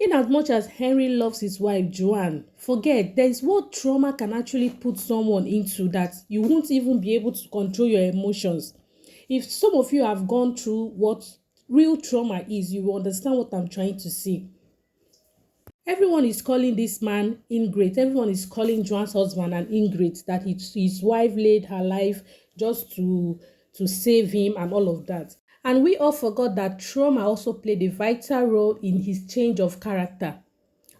In as much as Henry loves his wife Joanne, forget there is what trauma can actually put someone into that you won't even be able to control your emotions. If some of you have gone through what real trauma is, you will understand what I'm trying to say. Everyone is calling this man ingrate. Everyone is calling Joanne's husband an ingrate, that his wife laid her life just to save him and all of that. And we all forgot that trauma also played a vital role in his change of character.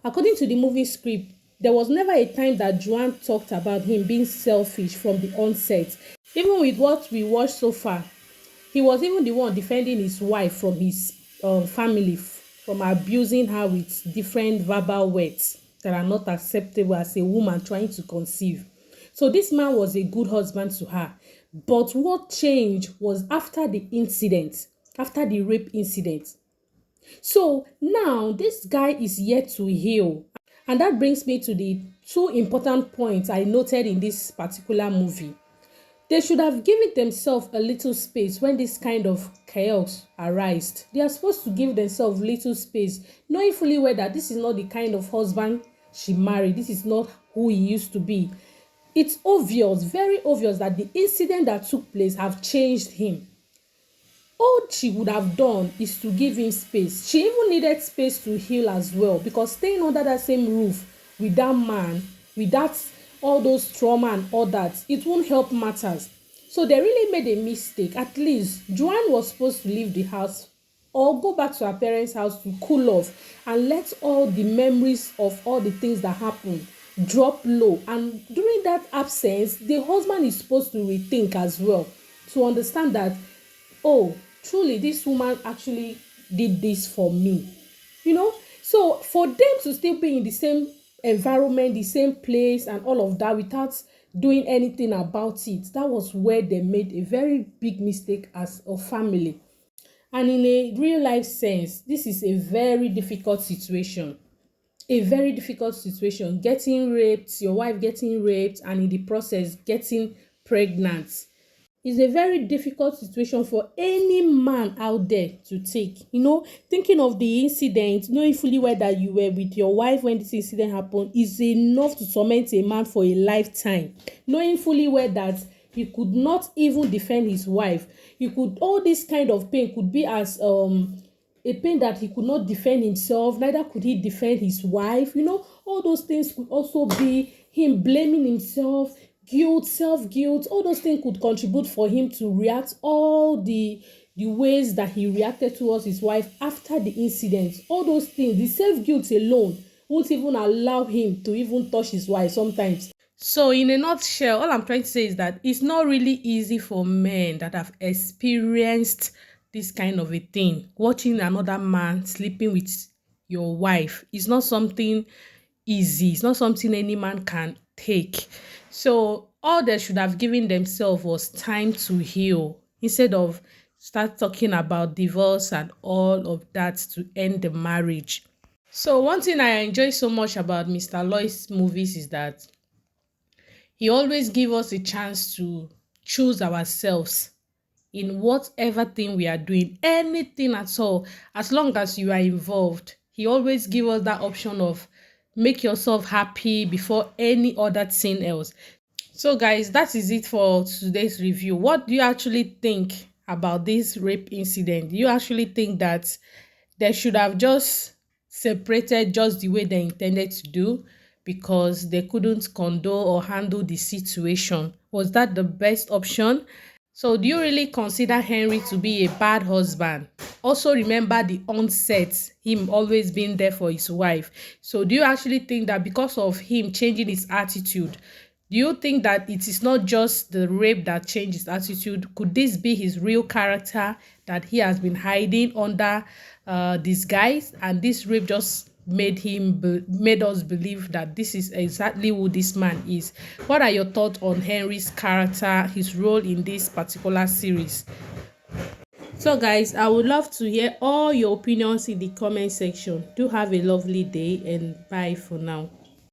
According to the movie script, there was never a time that Joanne talked about him being selfish from the onset. Even with what we watched so far, he was even the one defending his wife from his family from abusing her with different verbal words that are not acceptable as a woman trying to conceive. So this man was a good husband to her. But what changed was after the incident, after the rape incident. So now this guy is yet to heal. And that brings me to the two important points I noted in this particular movie. They should have given themselves a little space when this kind of chaos arises. They are supposed to give themselves little space, knowing fully well that this is not the kind of husband she married. This is not who he used to be. It's obvious, very obvious, that the incident that took place have changed him. All she would have done is to give him space. She even needed space to heal as well, because staying under that same roof with that man, with that all those trauma and all that, it won't help matters. So they really made a mistake. At least Joanne was supposed to leave the house or go back to her parents' house to cool off and let all the memories of all the things that happened drop low. And during that absence, the husband is supposed to rethink as well, to understand that, oh, truly this woman actually did this for me. So for them to still be in the same environment, the same place and all of that without doing anything about it, that was where they made a very big mistake as a family. And in a real life sense, this is a very difficult situation. A very difficult situation. Getting raped, your wife getting raped, and in the process getting pregnant is a very difficult situation for any man out there to take. Thinking of the incident, knowing fully well that you were with your wife when this incident happened, is enough to torment a man for a lifetime. Knowing fully well that he could not even defend his wife. All this kind of pain could be as a pain that he could not defend himself, neither could he defend his wife. All those things could also be him blaming himself, guilt, self-guilt. All those things could contribute for him to react all the ways that he reacted towards his wife after the incident. All those things, the self-guilt alone won't even allow him to even touch his wife sometimes. So in a nutshell, all I'm trying to say is that it's not really easy for men that have experienced this kind of a thing. Watching another man sleeping with your wife is not something easy. It's not something any man can take. So all they should have given themselves was time to heal instead of start talking about divorce and all of that to end the marriage. So one thing I enjoy so much about Mr. Aloy's movies is that he always gives us a chance to choose ourselves in whatever thing we are doing, anything at all, as long as you are involved. He always gives us that option of make yourself happy before any other thing else. So guys, that is it for today's review. What do you actually think about this rape incident? Do you actually think that they should have just separated just the way they intended to do because they couldn't condone or handle the situation? Was that the best option? So do you really consider Henry to be a bad husband? Also remember the onset, him always being there for his wife. So do you actually think that because of him changing his attitude, do you think that it is not just the rape that changed his attitude? Could this be his real character that he has been hiding under disguise, and this rape just made us believe that this is exactly who this man is? What are your thoughts on Henry's character, his role in this particular series? So guys, I would love to hear all your opinions in the comment section. Do have a lovely day and bye for now.